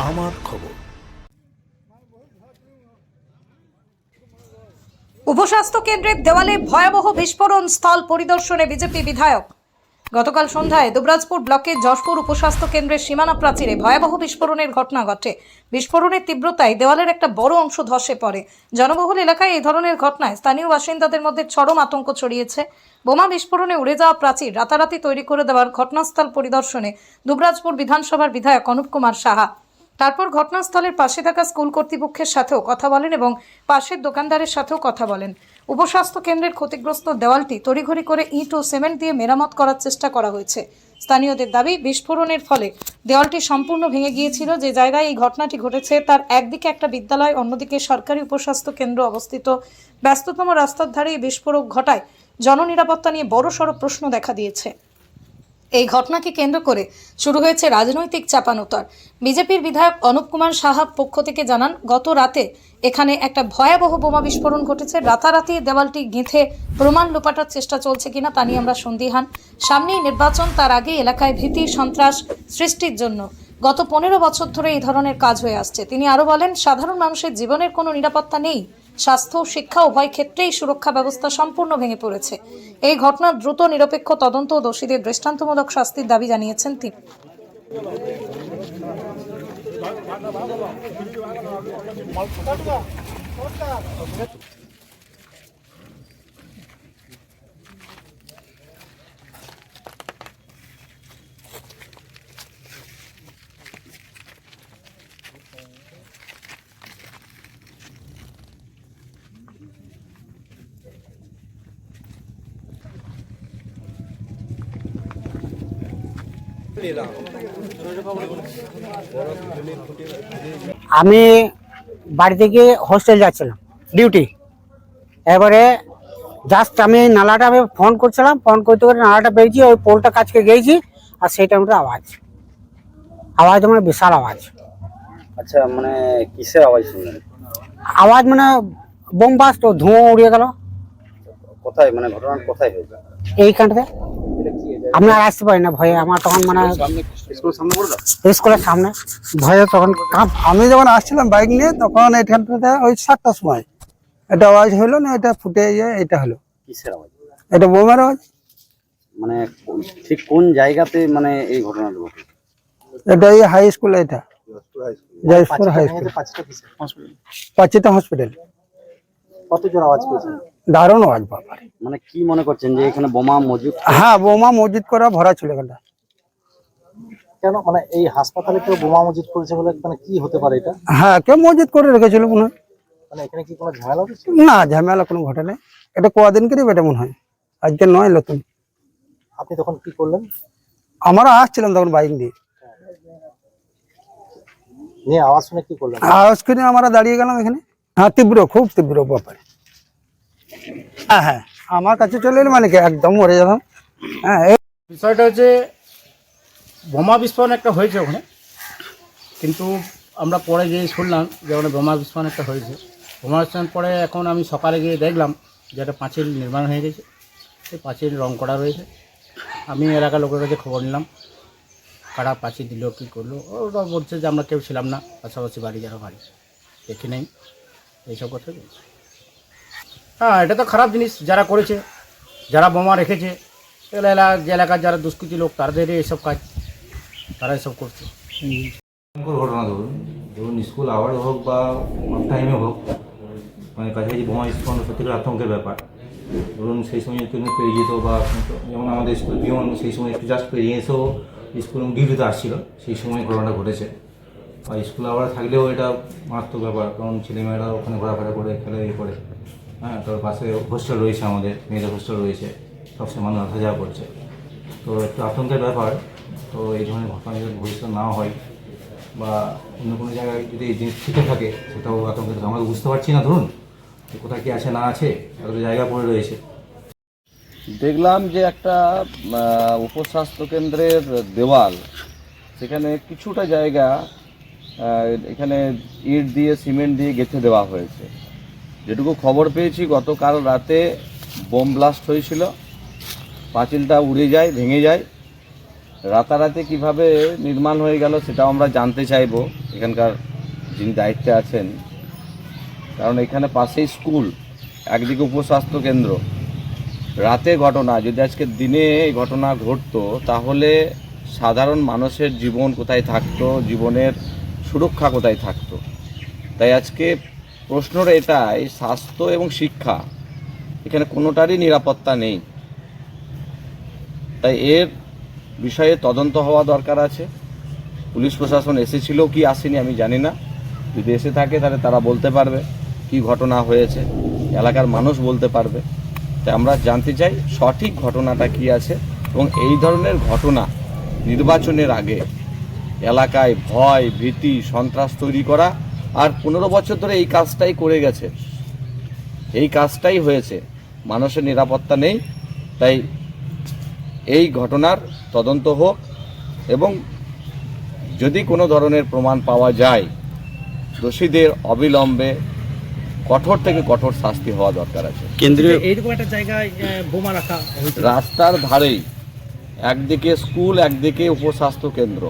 আমার খবর। উপস্বাস্থ্য কেন্দ্রের দেওয়ালে ভয়াবহ বিস্ফোরণ, স্থল পরিদর্শনে বিজেপি বিধায়ক। গতকাল সন্ধ্যায় দুবরাজপুর ব্লকের যশপুর উপস্বাস্থ্য কেন্দ্রের সীমানা প্রাচীরে ভয়াবহ বিস্ফোরণের ঘটনা ঘটে। বিস্ফোরণের তীব্রতায় দেওয়ালের একটা বড় অংশ ধসে পড়ে। জনবহুল এলাকায় এই ধরনের ঘটনায় স্থানীয় বাসিন্দাদের মধ্যে চরম আতঙ্ক ছড়িয়েছে। বোমা বিস্ফোরণে উড়ে যাওয়া প্রাচীর রাতারাতি তৈরি করে দেওয়ার ঘটনাস্থল পরিদর্শনে দুবরাজপুর বিধানসভার বিধায়ক অনুপ কুমার সাহা। তারপর ঘটনাস্থলের পাশে থাকা স্কুল কর্তৃপক্ষের সাথেও কথা বলেন এবং পাশের দোকানদারের সাথেও কথা বলেন। উপস্বাস্থ্য কেন্দ্রের ক্ষতিগ্রস্ত দেওয়ালটি তড়িঘড়ি করে ইট ও সিমেন্ট দিয়ে মেরামত করার চেষ্টা করা হয়েছে। স্থানীয়দের দাবি, বিস্ফোরণের ফলে দেওয়ালটি সম্পূর্ণ ভেঙে গিয়েছিল। যে জায়গায় এই ঘটনাটি ঘটেছে তার একদিকে একটা বিদ্যালয়, অন্যদিকে সরকারি উপস্বাস্থ্য কেন্দ্র অবস্থিত। ব্যস্ততম রাস্তার ধারে এই বিস্ফোরক ঘটায় জননিরাপত্তা নিয়ে বড়সড় প্রশ্ন দেখা দিয়েছে। এই ঘটনাকে কেন্দ্র করে শুরু হয়েছে রাজনৈতিক চাপানোতর। বিজেপির বিধায়ক অনুপ কুমার সাহা পক্ষ থেকে জানান, গত রাতে এখানে একটা ভয়াবহ বোমা বিস্ফোরণ ঘটেছে। রাতারাতি দেওয়ালটি গেঁথে প্রমাণ লোপাটার চেষ্টা চলছে কিনা তা নিয়ে আমরা সন্দিহান। সামনেই নির্বাচন, তার আগে এলাকায় ভীতি সন্ত্রাস সৃষ্টির জন্য গত 15 বছর ধরে এই ধরনের কাজ হয়ে আসছে। তিনি আরও বলেন, সাধারণ মানুষের জীবনের কোনো নিরাপত্তা নেই। স্বাস্থ্য, শিক্ষা উভয় ক্ষেত্রেই সুরক্ষা ব্যবস্থা সম্পূর্ণ ভেঙে পড়েছে। এই ঘটনার দ্রুত নিরপেক্ষ তদন্ত ও দোষীদের দৃষ্টান্তমূলক শাস্তির দাবি জানিয়েছেন তিনি। আমি বাড়ি থেকে হোস্টেল যাচ্ছিলাম ডিউটি। এবারে জাস্ট আমি নালাটা ফোন করছিলাম, ফোন করতে করে নালাটা পেয়েছি, ওই পোলটা কাছকে গিয়েছি, আর সেই টাইমটা আওয়াজ মানে বিশাল আওয়াজ। আচ্ছা, মানে কিসের আওয়াজ শুনলেন? আওয়াজ মানে বোম বাস্ট, ধোঁয়া উড়িয়ে গেল। কোথায়, মানে ঘটনাটা কোথায় হয়েছে? এইখানটাতে আমি আর আসতে পারি না ভয়ে। আমার তখন মানে স্কুলের সামনে ভয়ে তখন আমি যখন আসছিলাম বাইক নিয়ে, তখন এইখানটাতে ওই 7টার সময় এটা আওয়াজ হলো না, এটা ফুটে যায়, এটা হলো। কিসের আওয়াজ? এটা বোমার আওয়াজ। মানে ঠিক কোন জায়গাতে মানে এই ঘটনাটা ঘটে? এটা এই হাই স্কুল, এটা জয়পুর হাই স্কুল, পাচিতা হসপিটাল। কত জোর আওয়াজ পেয়েছেন? দারুণ আওয়াজ বাবা। মানে কি মনে করছেন যে এখানে বোমা মজুদ? হ্যাঁ, বোমা মজুদ করা ভরা ছিল এখানটা। কেন, মানে এই হাসপাতালে কেউ বোমা মজুদ করেছে বলে মানে কি হতে পারে এটা? হ্যাঁ, কেউ মজুদ করে রেখেছিল মনে হয়। মানে এখানে কি কোনো ঝামেলা হচ্ছে? না, ঝামেলা কোনো ঘটে নাই। এটা কদিনকারই বেটা মনে হয়, আজকে নয় নতুন। আপনি তখন কি করলেন? আমরা আসছিলাম তখন বাইক নিয়ে, নিয়ে আওয়াজ শুনে কি করলেন? আওয়াজ করে আমরা দাঁড়িয়ে গেলাম এখানে। হ্যাঁ, তীব্র, খুব তীব্র ব্যাপারে। হ্যাঁ হ্যাঁ, আমার কাছে চলে এলো মানে কি একদম মরে যেতাম। হ্যাঁ, বিষয়টা হচ্ছে বোমা বিস্ফোরণ একটা হয়েছে ওখানে, কিন্তু আমরা পরে গিয়ে শুনলাম যে ওখানে বোমা বিস্ফোরণ একটা হয়েছে। বোমা বিস্ফোরণ পরে এখন আমি সকালে গিয়ে দেখলাম যে একটা পাঁচিল নির্মাণ হয়ে গেছে, সেই পাঁচিল রং করা রয়েছে। আমি এলাকার লোকের কাছে খবর নিলাম, কারা পাঁচিল দিল, কী করলো। ওরা বলছে যে আমরা কেউ ছিলাম না, পাশাপাশি বাড়ি যারা বাড়ি দেখি নেই, এইসব কথা বলছে। হ্যাঁ, এটা তো খারাপ জিনিস যারা করেছে, যারা বোমা রেখেছে, যে এলাকার যারা দুষ্কৃতী লোক তাদেরই এইসব কাজ, তারা এসব করছে। ঘটনা ধরুন স্কুল আওয়ার হোক বা টাইমে হোক, মানে কাছাকাছি বোমা বিস্ফোরণ সত্যিকার আতঙ্কের ব্যাপার। ধরুন সেই সময় একটু পেরিয়ে যেত, বা যেমন আমাদের স্কুল পিয়ন সেই সময় একটু জাস্ট পেরিয়ে এসেও স্কুল ডিউটিতে আসছিল, সেই সময় ঘটনাটা ঘটেছে। আর স্কুল আওয়ার থাকলেও এটা মারাত্মক ব্যাপার, কারণ ছেলেমেয়েরা ওখানে ঘোরাফেরা করে, খেলে করে। হ্যাঁ, তার পাশে হোস্টেল রয়েছে, আমাদের মেয়েদের হোস্টেল রয়েছে, সবসময় মানুষ আসা যাওয়া করছে, তো একটু আতঙ্কের ব্যাপার। তো এই ধরনের ঘটনা যদি ভবিষ্যৎ না হয় বা অন্য কোনো জায়গায় যদি এই জিনিস থেকে থাকে, সেটাও আতঙ্কের। আমরা বুঝতে পারছি না ধরুন কোথায় কী আছে না আছে, এত জায়গা পড়ে রয়েছে। দেখলাম যে একটা উপস্বাস্থ্য কেন্দ্রের দেওয়াল, সেখানে কিছুটা জায়গা এখানে ইট দিয়ে সিমেন্ট দিয়ে গেঁথে দেওয়া হয়েছে। যেটুকু খবর পেয়েছি, গতকাল রাতে বোম ব্লাস্ট হয়েছিল, পাঁচিলটা উড়ে যায়, ভেঙে যায়, রাতারাতি কিভাবে নির্মাণ হয়ে গেল সেটাও আমরা জানতে চাইবো এখানকার যিনি দায়িত্বে আছেন, কারণ এখানে পাশেই স্কুল, একদিকে উপস্বাস্থ্য কেন্দ্র। রাতে ঘটনা, যদি আজকে দিনে এই ঘটনা ঘটতো তাহলে সাধারণ মানুষের জীবন কোথায় থাকতো, জীবনের সুরক্ষা কোথায় থাকতো। তাই আজকে প্রশ্নটা এটাই, স্বাস্থ্য এবং শিক্ষা এখানে কোনোটারই নিরাপত্তা নেই। তাই এর বিষয়ে তদন্ত হওয়া দরকার আছে। পুলিশ প্রশাসন এসেছিল কি আসেনি আমি জানি না, যদি এসে থাকে তাহলে তারা বলতে পারবে কি ঘটনা হয়েছে, এলাকার মানুষ বলতে পারবে। তাই আমরা জানতে চাই সঠিক ঘটনাটা কি আছে, এবং এই ধরনের ঘটনা নির্বাচনের আগে এলাকায় ভয়, ভীতি, সন্ত্রাস তৈরি করা, আর 15 বছর ধরে এই কাজটাই করে গেছে, এই কাজটাই হয়েছে, মানুষের নিরাপত্তা নেই। তাই এই ঘটনার তদন্ত হোক, এবং যদি কোনো ধরনের প্রমাণ পাওয়া যায় দোষীদের অবিলম্বে কঠোর থেকে কঠোর শাস্তি হওয়া দরকার আছে। কেন্দ্রীয় এইরকম একটা জায়গায় বোমা রাখা হয়েছে রাস্তার ধারেই, একদিকে স্কুল, একদিকে উপস্বাস্থ্য কেন্দ্র,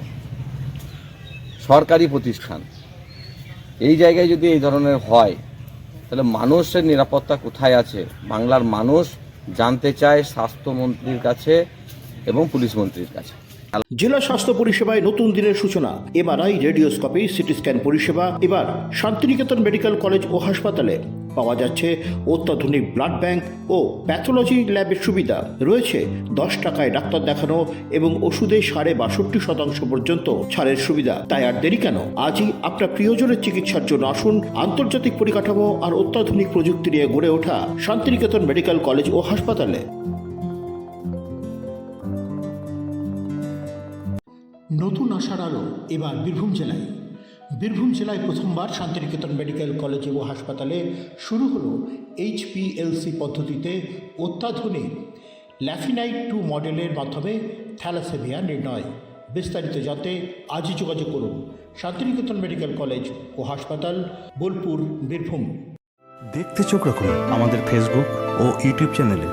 সরকারি প্রতিষ্ঠান। এই জায়গায় যদি এই ধরনের হয় তাহলে মানুষের নিরাপত্তা কোথায় আছে? বাংলার মানুষ জানতে চায় স্বাস্থ্যমন্ত্রীর কাছে এবং পুলিশ মন্ত্রীর কাছে। জেলা স্বাস্থ্য পরিষেবায় নতুন দিনের সূচনা। এমআরআই, রেডিওস্কোপি, সিটি স্ক্যান পরিষেবা এবার শান্তিনিকেতন মেডিকেল কলেজ ও হাসপাতালে পাওয়া যাচ্ছে। অত্যাধুনিক ব্লাড ব্যাংক ও প্যাথোলজি ল্যাবের সুবিধা রয়েছে। 10 টাকায় ডাক্তার দেখানো এবং ওষুধে 62% পর্যন্ত ছাড়ের সুবিধা। তাই আর দেরি কেন? আজই আপনার প্রিয়জনের চিকিৎসার জন্য আসুন আন্তর্জাতিক পরিকাঠামো আর অত্যাধুনিক প্রযুক্তি নিয়ে গড়ে ওঠা শান্তিনিকেতন মেডিকেল কলেজ ও হাসপাতালে। নতুন আশার আলো এবার বীরভূম জেলায়। বীরভূম জেলায় প্রথমবার শান্তিনিকেতন মেডিকেল কলেজ ও হাসপাতালে শুরু হলো HPLC পদ্ধতিতে অত্যাধুনিক ল্যাফিনাইট 2 মডেলের মাধ্যমে থ্যালাসেমিয়া নির্ণয়। বিস্তারিত জানতে আজই যোগাযোগ করুন শান্তিনিকেতন মেডিকেল কলেজ ও হাসপাতাল, বোলপুর, বীরভূম। দেখতে চোখ রাখুন আমাদের ফেসবুক ও ইউটিউব চ্যানেলে।